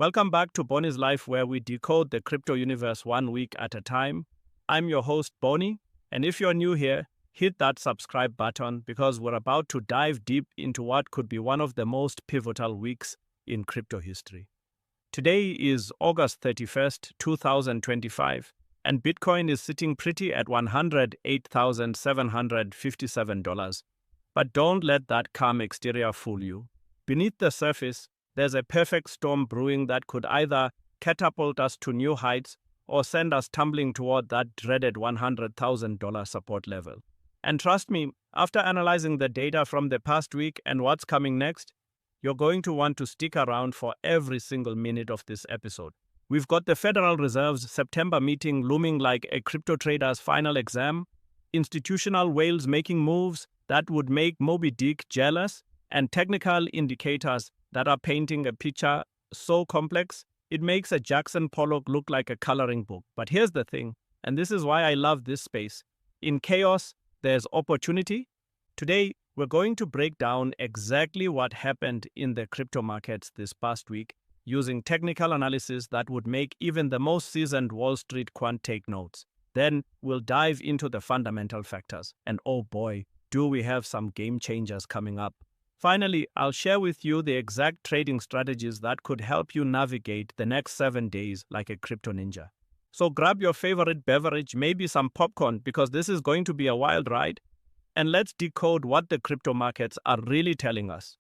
Welcome back to Bonnie's Life, where we decode the crypto universe 1 week at a time. I'm your host, Bonnie, and if you're new here, hit that subscribe button because we're about to dive deep into what could be one of the most pivotal weeks in crypto history. Today is August 31st, 2025, and Bitcoin is sitting pretty at $108,757. But don't let that calm exterior fool you. Beneath the surface, there's a perfect storm brewing that could either catapult us to new heights or send us tumbling toward that dreaded $100,000 support level. And trust me, after analyzing the data from the past week and what's coming next, you're going to want to stick around for every single minute of this episode. We've got the Federal Reserve's September meeting looming like a crypto trader's final exam, institutional whales making moves that would make Moby Dick jealous, and technical indicators that are painting a picture so complex it makes a Jackson Pollock look like a coloring book. But here's the thing, and this is why I love this space. In chaos, there's opportunity. Today, we're going to break down exactly what happened in the crypto markets this past week using technical analysis that would make even the most seasoned Wall Street quant take notes. Then we'll dive into the fundamental factors. And oh boy, do we have some game changers coming up. Finally, I'll share with you the exact trading strategies that could help you navigate the next 7 days like a crypto ninja. So grab your favorite beverage, maybe some popcorn, because this is going to be a wild ride. And let's decode what the crypto markets are really telling us.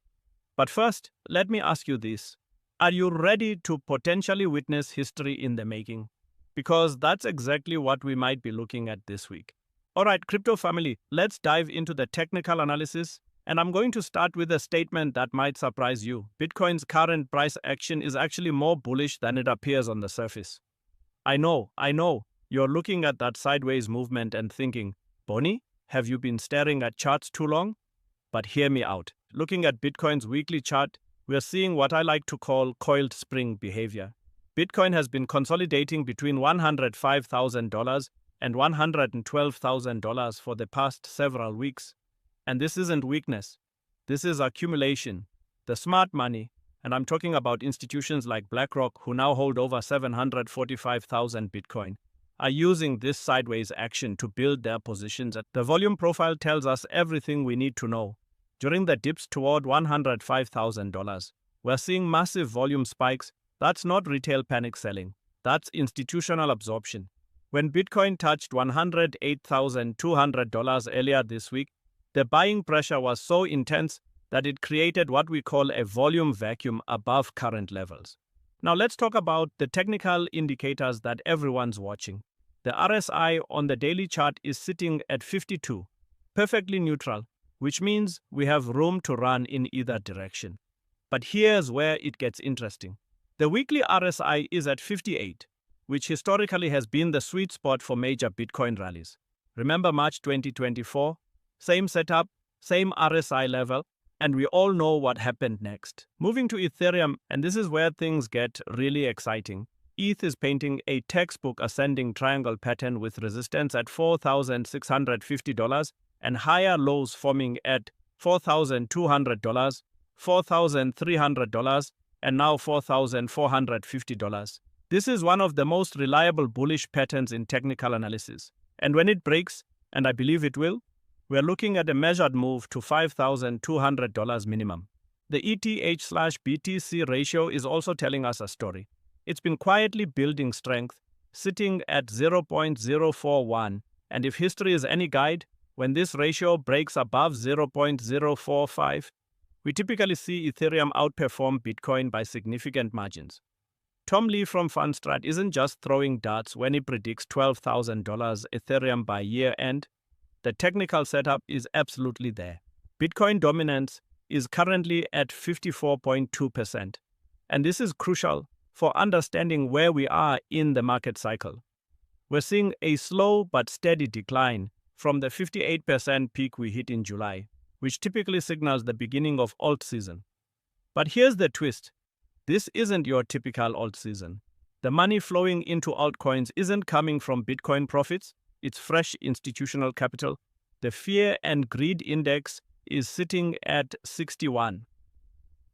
But first, let me ask you this. Are you ready to potentially witness history in the making? Because that's exactly what we might be looking at this week. Alright, crypto family, let's dive into the technical analysis. And I'm going to start with a statement that might surprise you. Bitcoin's current price action is actually more bullish than it appears on the surface. I know, you're looking at that sideways movement and thinking, Bonnie, have you been staring at charts too long? But hear me out. Looking at Bitcoin's weekly chart, we're seeing what I like to call coiled spring behavior. Bitcoin has been consolidating between $105,000 and $112,000 for the past several weeks. And this isn't weakness. This is accumulation. The smart money, and I'm talking about institutions like BlackRock, who now hold over 745,000 Bitcoin, are using this sideways action to build their positions. The volume profile tells us everything we need to know. During the dips toward $105,000, we're seeing massive volume spikes. That's not retail panic selling. That's institutional absorption. When Bitcoin touched $108,200 earlier this week, the buying pressure was so intense that it created what we call a volume vacuum above current levels. Now let's talk about the technical indicators that everyone's watching. The RSI on the daily chart is sitting at 52, perfectly neutral, which means we have room to run in either direction. But here's where it gets interesting. The weekly RSI is at 58, which historically has been the sweet spot for major Bitcoin rallies. Remember March 2024? Same setup, same RSI level, and we all know what happened next. Moving to Ethereum, and this is where things get really exciting. ETH is painting a textbook ascending triangle pattern with resistance at $4,650 and higher lows forming at $4,200, $4,300, and now $4,450. This is one of the most reliable bullish patterns in technical analysis. And when it breaks, and I believe it will, we're looking at a measured move to $5,200 minimum. The ETH/BTC ratio is also telling us a story. It's been quietly building strength, sitting at 0.041, and if history is any guide, when this ratio breaks above 0.045, we typically see Ethereum outperform Bitcoin by significant margins. Tom Lee from Fundstrat isn't just throwing darts when he predicts $12,000 Ethereum by year end. The technical setup is absolutely there. Bitcoin dominance is currently at 54.2%, and this is crucial for understanding where we are in the market cycle. We're seeing a slow but steady decline from the 58% peak we hit in July, which typically signals the beginning of alt season. But here's the twist. This isn't your typical alt season. The money flowing into altcoins isn't coming from Bitcoin profits. It's fresh institutional capital. The fear and greed index is sitting at 61.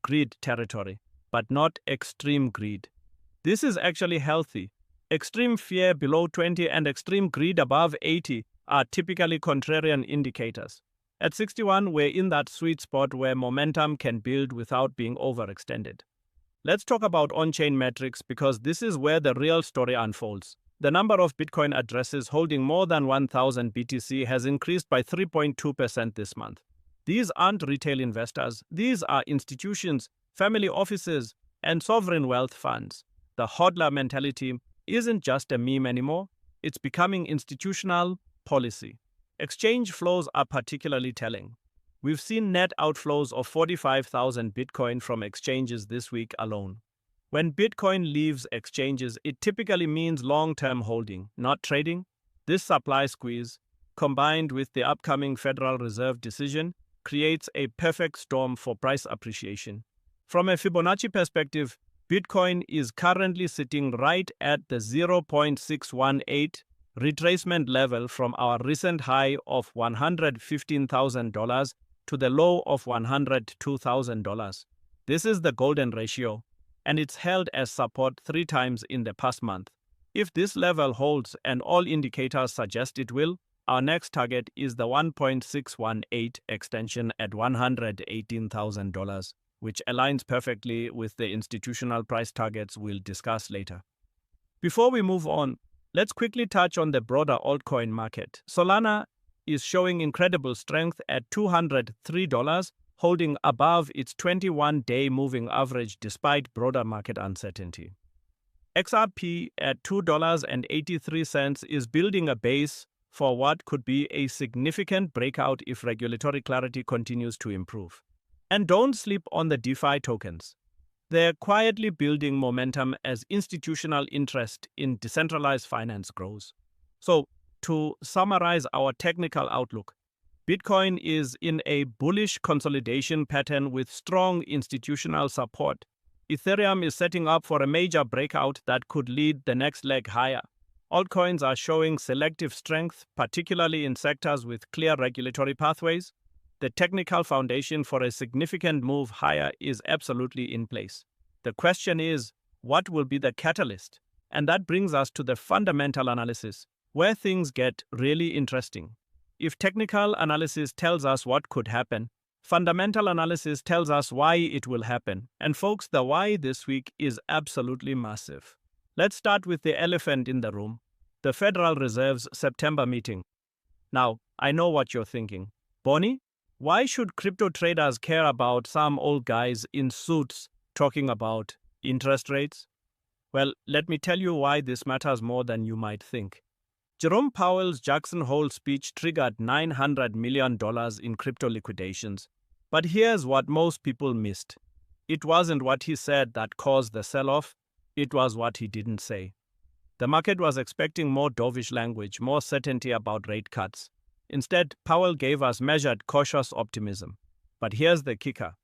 Greed territory, but not extreme greed. This is actually healthy. Extreme fear below 20 and extreme greed above 80 are typically contrarian indicators. At 61, we're in that sweet spot where momentum can build without being overextended. Let's talk about on-chain metrics because this is where the real story unfolds. The number of Bitcoin addresses holding more than 1,000 BTC has increased by 3.2% this month. These aren't retail investors. These are institutions, family offices, and sovereign wealth funds. The hodler mentality isn't just a meme anymore. It's becoming institutional policy. Exchange flows are particularly telling. We've seen net outflows of 45,000 Bitcoin from exchanges this week alone. When Bitcoin leaves exchanges, it typically means long-term holding, not trading. This supply squeeze, combined with the upcoming Federal Reserve decision, creates a perfect storm for price appreciation. From a Fibonacci perspective, Bitcoin is currently sitting right at the 0.618 retracement level from our recent high of $115,000 to the low of $102,000. This is the golden ratio, and it's held as support 3 times in the past month. If this level holds, and all indicators suggest it will, our next target is the 1.618 extension at $118,000, which aligns perfectly with the institutional price targets we'll discuss later. Before we move on, let's quickly touch on the broader altcoin market. Solana is showing incredible strength at $203, holding above its 21-day moving average despite broader market uncertainty. XRP at $2.83 is building a base for what could be a significant breakout if regulatory clarity continues to improve. And don't sleep on the DeFi tokens. They're quietly building momentum as institutional interest in decentralized finance grows. So, to summarize our technical outlook, Bitcoin is in a bullish consolidation pattern with strong institutional support. Ethereum is setting up for a major breakout that could lead the next leg higher. Altcoins are showing selective strength, particularly in sectors with clear regulatory pathways. The technical foundation for a significant move higher is absolutely in place. The question is, what will be the catalyst? And that brings us to the fundamental analysis, where things get really interesting. If technical analysis tells us what could happen, fundamental analysis tells us why it will happen. And folks, the why this week is absolutely massive. Let's start with the elephant in the room, the Federal Reserve's September meeting. Now, I know what you're thinking. Bonnie, why should crypto traders care about some old guys in suits talking about interest rates? Well, let me tell you why this matters more than you might think. Jerome Powell's Jackson Hole speech triggered $900 million in crypto liquidations. But here's what most people missed. It wasn't what he said that caused the sell-off. It was what he didn't say. The market was expecting more dovish language, more certainty about rate cuts. Instead, Powell gave us measured, cautious optimism. But here's the kicker.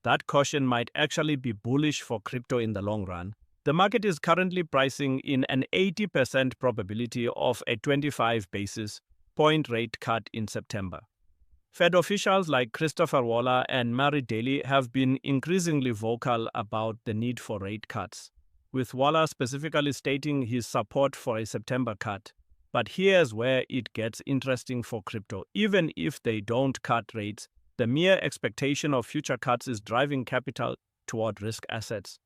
That caution might actually be bullish for crypto in the long run. The market is currently pricing in an 80% probability of a 25 basis point rate cut in September. Fed officials like Christopher Waller and Mary Daly have been increasingly vocal about the need for rate cuts, with Waller specifically stating his support for a September cut. But here's where it gets interesting for crypto. Even if they don't cut rates, the mere expectation of future cuts is driving capital toward risk assets.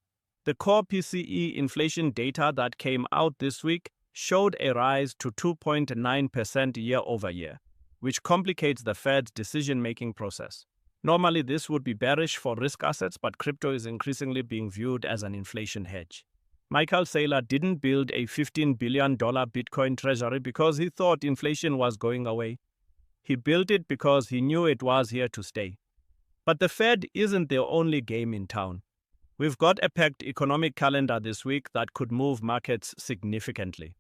The core PCE inflation data that came out this week showed a rise to 2.9% year over year, which complicates the Fed's decision-making process. Normally, this would be bearish for risk assets, but crypto is increasingly being viewed as an inflation hedge. Michael Saylor didn't build a $15 billion Bitcoin treasury because he thought inflation was going away. He built it because he knew it was here to stay. But the Fed isn't the only game in town. We've got a packed economic calendar this week that could move markets significantly.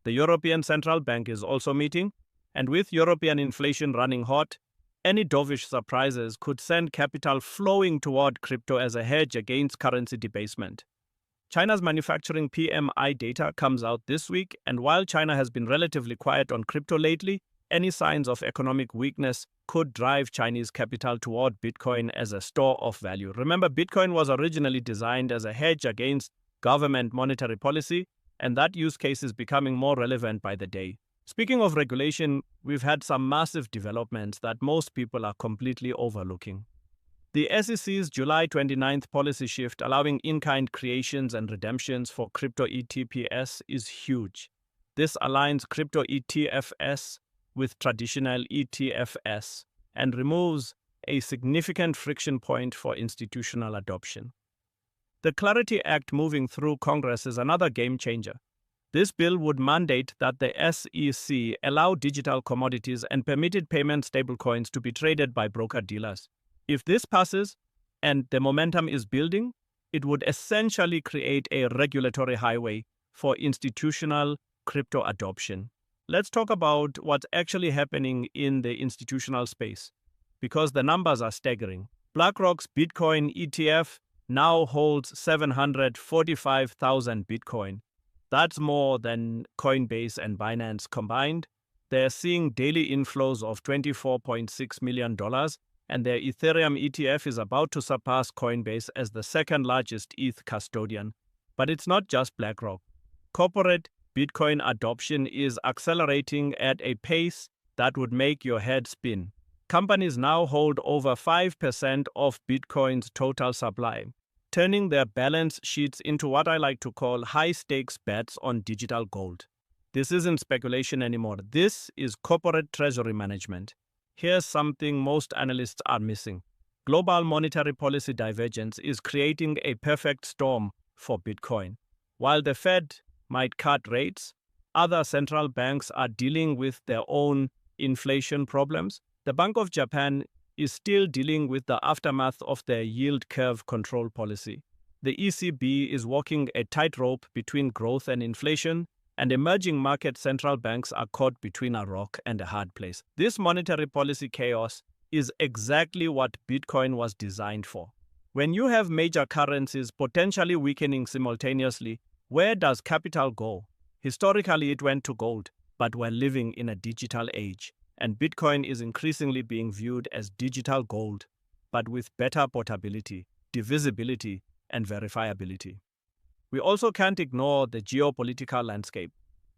The European Central Bank is also meeting, and with European inflation running hot, any dovish surprises could send capital flowing toward crypto as a hedge against currency debasement. China's manufacturing PMI data comes out this week, and while China has been relatively quiet on crypto lately, any signs of economic weakness could drive Chinese capital toward Bitcoin as a store of value. Remember, Bitcoin was originally designed as a hedge against government monetary policy, and that use case is becoming more relevant by the day. Speaking of regulation, we've had some massive developments that most people are completely overlooking. The SEC's July 29th policy shift allowing in-kind creations and redemptions for crypto ETPs is huge. This aligns crypto ETFs with traditional ETFs and removes a significant friction point for institutional adoption. The Clarity Act moving through Congress is another game changer. This bill would mandate that the SEC allow digital commodities and permitted payment stablecoins to be traded by broker-dealers. If this passes, and the momentum is building, it would essentially create a regulatory highway for institutional crypto adoption. Let's talk about what's actually happening in the institutional space, because the numbers are staggering. BlackRock's Bitcoin ETF now holds 745,000 Bitcoin. That's more than Coinbase and Binance combined. They're seeing daily inflows of $24.6 million, and their Ethereum ETF is about to surpass Coinbase as the second largest ETH custodian. But it's not just BlackRock. Corporate Bitcoin adoption is accelerating at a pace that would make your head spin. Companies now hold over 5% of Bitcoin's total supply, turning their balance sheets into what I like to call high-stakes bets on digital gold. This isn't speculation anymore. This is corporate treasury management. Here's something most analysts are missing. Global monetary policy divergence is creating a perfect storm for Bitcoin. While the Fed might cut rates, other central banks are dealing with their own inflation problems. The Bank of Japan is still dealing with the aftermath of their yield curve control policy. The ECB is walking a tightrope between growth and inflation, and emerging market central banks are caught between a rock and a hard place. This monetary policy chaos is exactly what Bitcoin was designed for. When you have major currencies potentially weakening simultaneously, where does capital go? Historically, it went to gold, but we're living in a digital age, and Bitcoin is increasingly being viewed as digital gold, but with better portability, divisibility, and verifiability. We also can't ignore the geopolitical landscape.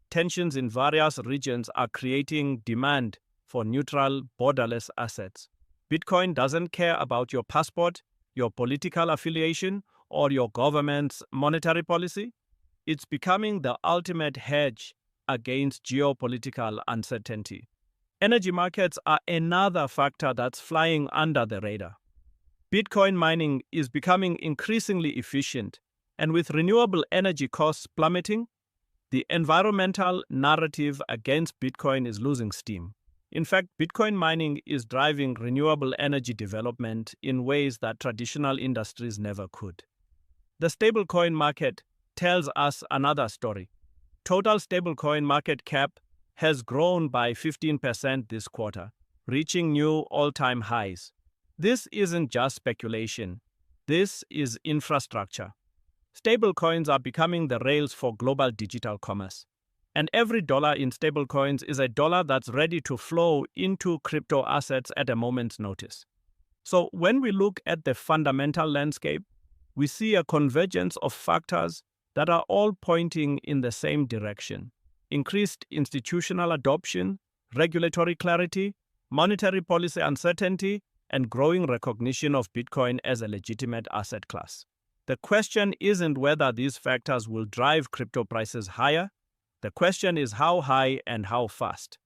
Tensions in various regions are creating demand for neutral, borderless assets. Bitcoin doesn't care about your passport, your political affiliation, or your government's monetary policy. It's becoming the ultimate hedge against geopolitical uncertainty. Energy markets are another factor that's flying under the radar. Bitcoin mining is becoming increasingly efficient, and with renewable energy costs plummeting, the environmental narrative against Bitcoin is losing steam. In fact, Bitcoin mining is driving renewable energy development in ways that traditional industries never could. The stablecoin market tells us another story. Total stablecoin market cap has grown by 15% this quarter, reaching new all-time highs. This isn't just speculation. This is infrastructure. Stablecoins are becoming the rails for global digital commerce. And every dollar in stablecoins is a dollar that's ready to flow into crypto assets at a moment's notice. So when we look at the fundamental landscape, we see a convergence of factors that are all pointing in the same direction. Increased institutional adoption, regulatory clarity, monetary policy uncertainty, and growing recognition of Bitcoin as a legitimate asset class. The question isn't whether these factors will drive crypto prices higher. The question is how high and how fast.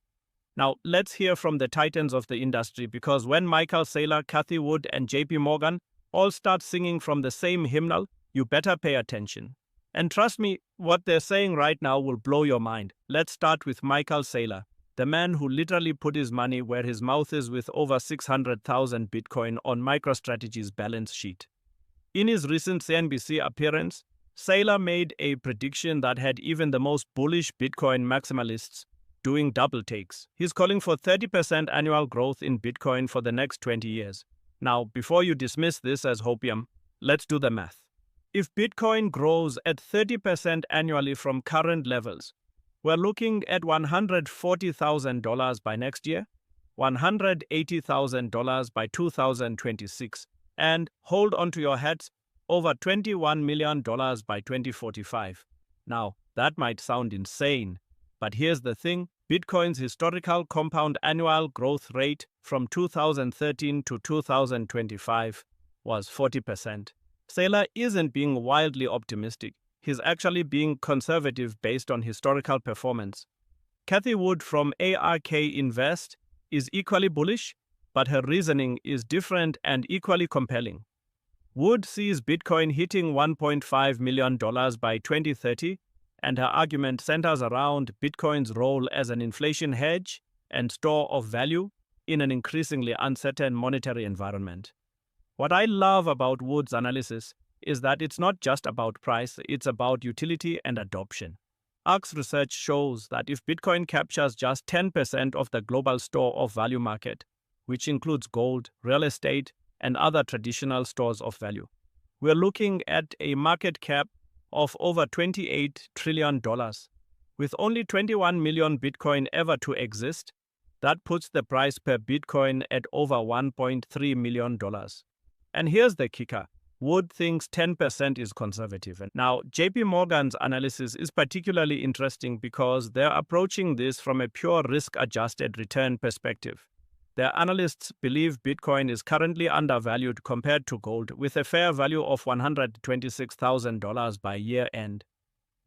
Now, let's hear from the titans of the industry, because when Michael Saylor, Cathie Wood, and JP Morgan all start singing from the same hymnal, you better pay attention. And trust me, what they're saying right now will blow your mind. Let's start with Michael Saylor, the man who literally put his money where his mouth is with over 600,000 Bitcoin on MicroStrategy's balance sheet. In his recent CNBC appearance, Saylor made a prediction that had even the most bullish Bitcoin maximalists doing double takes. He's calling for 30% annual growth in Bitcoin for the next 20 years. Now, before you dismiss this as hopium, let's do the math. If Bitcoin grows at 30% annually from current levels, we're looking at $140,000 by next year, $180,000 by 2026, and hold on to your hats, over $21 million by 2045. Now, that might sound insane, but here's the thing. Bitcoin's historical compound annual growth rate from 2013 to 2025 was 40%. Saylor isn't being wildly optimistic. He's actually being conservative based on historical performance. Kathy Wood from ARK Invest is equally bullish, but her reasoning is different and equally compelling. Wood sees Bitcoin hitting $1.5 million by 2030, and her argument centers around Bitcoin's role as an inflation hedge and store of value in an increasingly uncertain monetary environment. What I love about Wood's analysis is that it's not just about price, it's about utility and adoption. ARK's research shows that if Bitcoin captures just 10% of the global store of value market, which includes gold, real estate, and other traditional stores of value, we're looking at a market cap of over $28 trillion. With only 21 million Bitcoin ever to exist, that puts the price per Bitcoin at over $1.3 million. And here's the kicker. Wood thinks 10% is conservative. Now, JP Morgan's analysis is particularly interesting because they're approaching this from a pure risk-adjusted return perspective. Their analysts believe Bitcoin is currently undervalued compared to gold, with a fair value of $126,000 by year end.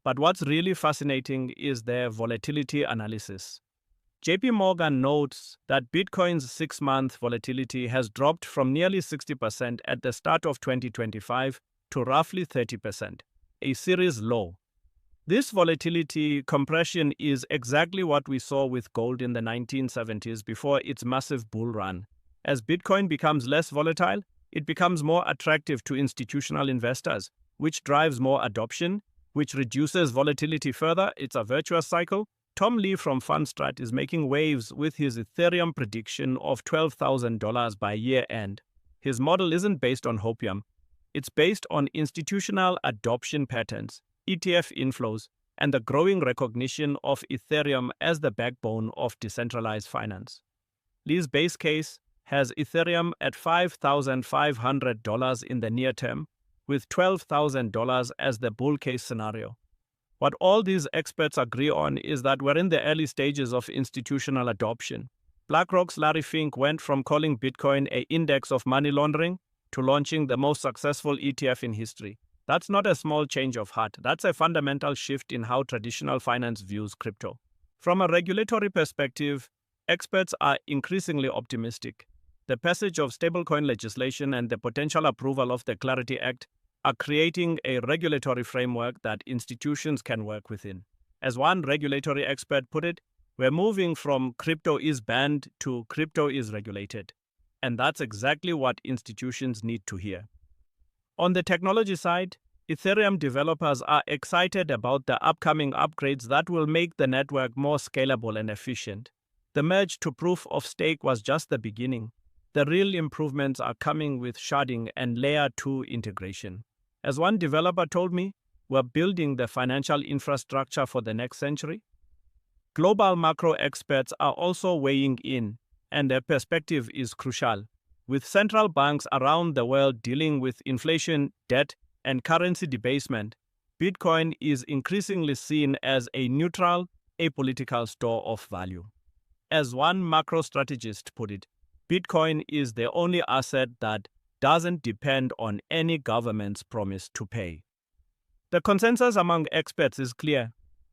But what's really fascinating is their volatility analysis. JP Morgan notes that Bitcoin's 6-month volatility has dropped from nearly 60% at the start of 2025 to roughly 30%, a series low. This volatility compression is exactly what we saw with gold in the 1970s before its massive bull run. As Bitcoin becomes less volatile, it becomes more attractive to institutional investors, which drives more adoption, which reduces volatility further. It's a virtuous cycle. Tom Lee from Fundstrat is making waves with his Ethereum prediction of $12,000 by year end. His model isn't based on hopium. It's based on institutional adoption patterns, ETF inflows, and the growing recognition of Ethereum as the backbone of decentralized finance. Lee's base case has Ethereum at $5,500 in the near term, with $12,000 as the bull case scenario. What all these experts agree on is that we're in the early stages of institutional adoption. BlackRock's Larry Fink went from calling Bitcoin an index of money laundering to launching the most successful ETF in history. That's not a small change of heart. That's a fundamental shift in how traditional finance views crypto. From a regulatory perspective, experts are increasingly optimistic. The passage of stablecoin legislation and the potential approval of the Clarity Act are creating a regulatory framework that institutions can work within. As one regulatory expert put it, we're moving from crypto is banned to crypto is regulated. And that's exactly what institutions need to hear. On the technology side, Ethereum developers are excited about the upcoming upgrades that will make the network more scalable and efficient. The merge to proof of stake was just the beginning. The real improvements are coming with sharding and layer 2 integration. As one developer told me, we're building the financial infrastructure for the next century. Global macro experts are also weighing in, and their perspective is crucial. With central banks around the world dealing with inflation, debt, and currency debasement, Bitcoin is increasingly seen as a neutral, apolitical store of value. As one macro strategist put it, Bitcoin is the only asset that doesn't depend on any government's promise to pay. The consensus among experts is clear.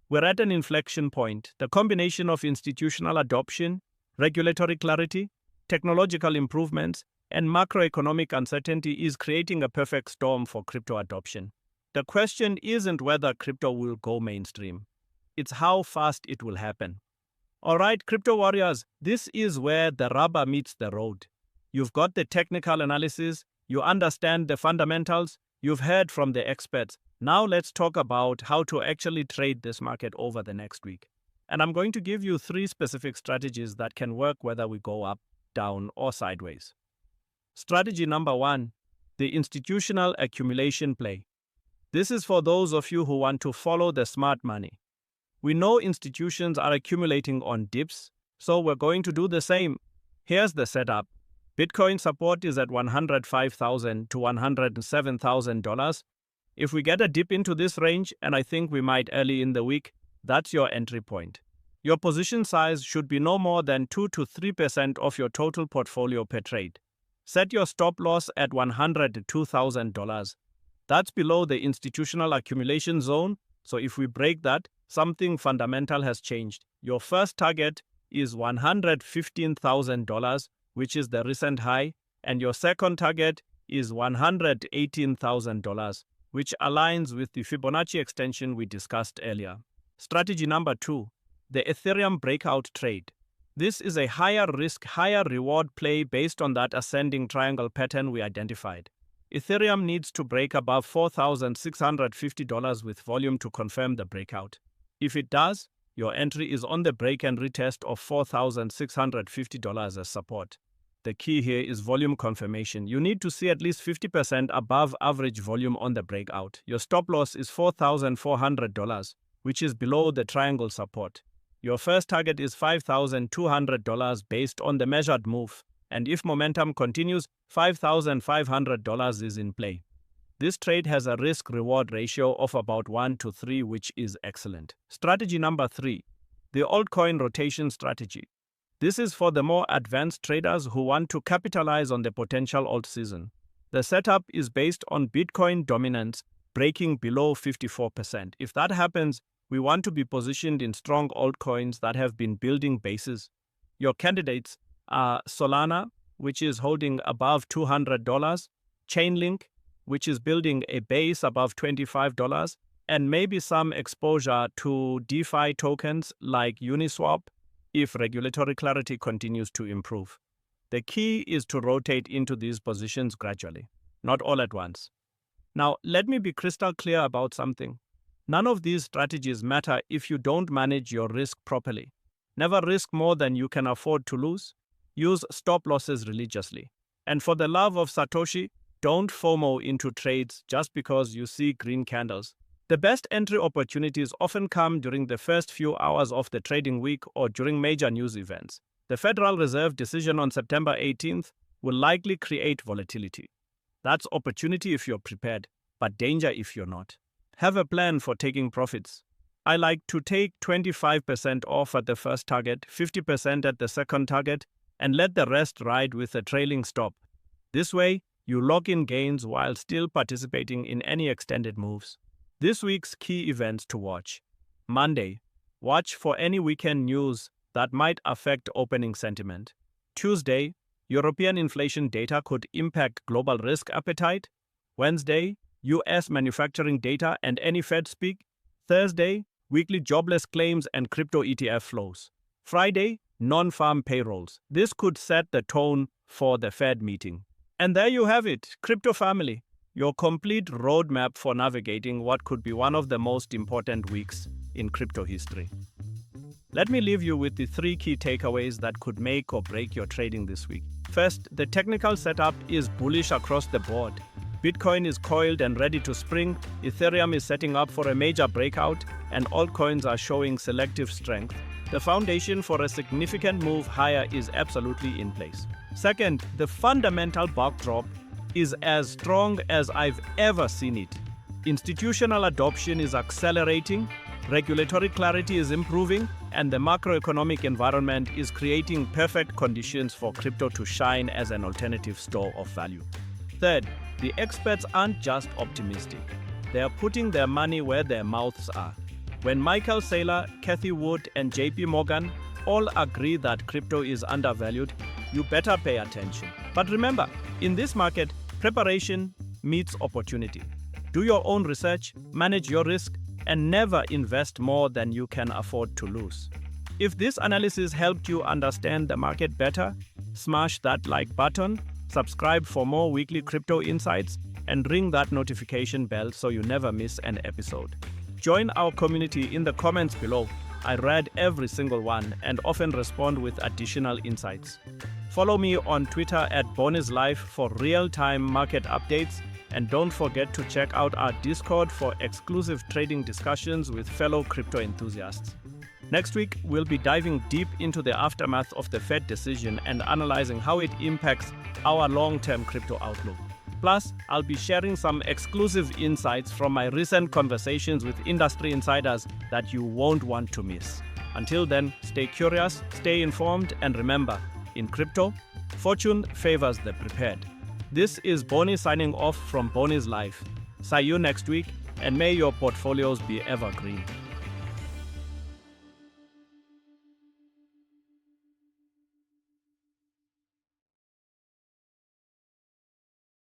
We're at an inflection point. The combination of institutional adoption, regulatory clarity, technological improvements, and macroeconomic uncertainty is creating a perfect storm for crypto adoption. The question isn't whether crypto will go mainstream. It's how fast it will happen. All right, crypto warriors, this is where the rubber meets the road. You've got the technical analysis, you understand the fundamentals, you've heard from the experts. Now let's talk about how to actually trade this market over the next week. And I'm going to give you 3 specific strategies that can work whether we go up, down, or sideways. Strategy number 1, the institutional accumulation play. This is for those of you who want to follow the smart money. We know institutions are accumulating on dips, so we're going to do the same. Here's the setup. Bitcoin support is at $105,000 to $107,000. If we get a dip into this range, and I think we might early in the week, that's your entry point. Your position size should be no more than 2 to 3% of your total portfolio per trade. Set your stop loss at $100 to $2,000. That's below the institutional accumulation zone, so if we break that, something fundamental has changed. Your first target is $115,000, which is the recent high, and your second target is $118,000, which aligns with the Fibonacci extension we discussed earlier. Strategy number 2, the Ethereum breakout trade. This is a higher risk, higher reward play based on that ascending triangle pattern we identified. Ethereum needs to break above $4,650 with volume to confirm the breakout. If it does, your entry is on the break and retest of $4,650 as support. The key here is volume confirmation. You need to see at least 50% above average volume on the breakout. Your stop loss is $4,400, which is below the triangle support. Your first target is $5,200 based on the measured move, and if momentum continues, $5,500 is in play. This trade has a risk-reward ratio of about 1 to 3, which is excellent. Strategy number 3, the altcoin rotation strategy. This is for the more advanced traders who want to capitalize on the potential alt season. The setup is based on Bitcoin dominance breaking below 54%. If that happens, we want to be positioned in strong altcoins that have been building bases. Your candidates are Solana, which is holding above $200, Chainlink, which is building a base above $25, and maybe some exposure to DeFi tokens like Uniswap if regulatory clarity continues to improve. The key is to rotate into these positions gradually, not all at once. Now, let me be crystal clear about something. None of these strategies matter if you don't manage your risk properly. Never risk more than you can afford to lose. Use stop losses religiously. And for the love of Satoshi, don't FOMO into trades just because you see green candles. The best entry opportunities often come during the first few hours of the trading week or during major news events. The Federal Reserve decision on September 18th will likely create volatility. That's opportunity if you're prepared, but danger if you're not. Have a plan for taking profits. I like to take 25% off at the first target, 50% at the second target, and let the rest ride with a trailing stop. This way, you lock in gains while still participating in any extended moves. This week's key events to watch. Monday, watch for any weekend news that might affect opening sentiment. Tuesday, European inflation data could impact global risk appetite. Wednesday, US manufacturing data and any Fed speak. Thursday, weekly jobless claims and crypto ETF flows. Friday, non-farm payrolls. This could set the tone for the Fed meeting. And there you have it, Crypto Family, your complete roadmap for navigating what could be one of the most important weeks in crypto history. Let me leave you with the 3 key takeaways that could make or break your trading this week. First, the technical setup is bullish across the board. Bitcoin is coiled and ready to spring, Ethereum is setting up for a major breakout, and altcoins are showing selective strength. The foundation for a significant move higher is absolutely in place. Second, the fundamental backdrop is as strong as I've ever seen it. Institutional adoption is accelerating, regulatory clarity is improving, and the macroeconomic environment is creating perfect conditions for crypto to shine as an alternative store of value. Third, the experts aren't just optimistic. They are putting their money where their mouths are. When Michael Saylor, Cathie Wood, and JP Morgan all agree that crypto is undervalued, you better pay attention. But remember, in this market, preparation meets opportunity. Do your own research, manage your risk, and never invest more than you can afford to lose. If this analysis helped you understand the market better, smash that like button, subscribe for more weekly crypto insights, and ring that notification bell so you never miss an episode. Join our community in the comments below. I read every single one and often respond with additional insights. Follow me on Twitter at BonusLife for real-time market updates, and don't forget to check out our Discord for exclusive trading discussions with fellow crypto enthusiasts. Next week, we'll be diving deep into the aftermath of the Fed decision and analyzing how it impacts our long-term crypto outlook. Plus, I'll be sharing some exclusive insights from my recent conversations with industry insiders that you won't want to miss. Until then, stay curious, stay informed, and remember, in crypto, fortune favors the prepared. This is Bonnie signing off from Bonnie's Life. See you next week, and may your portfolios be evergreen.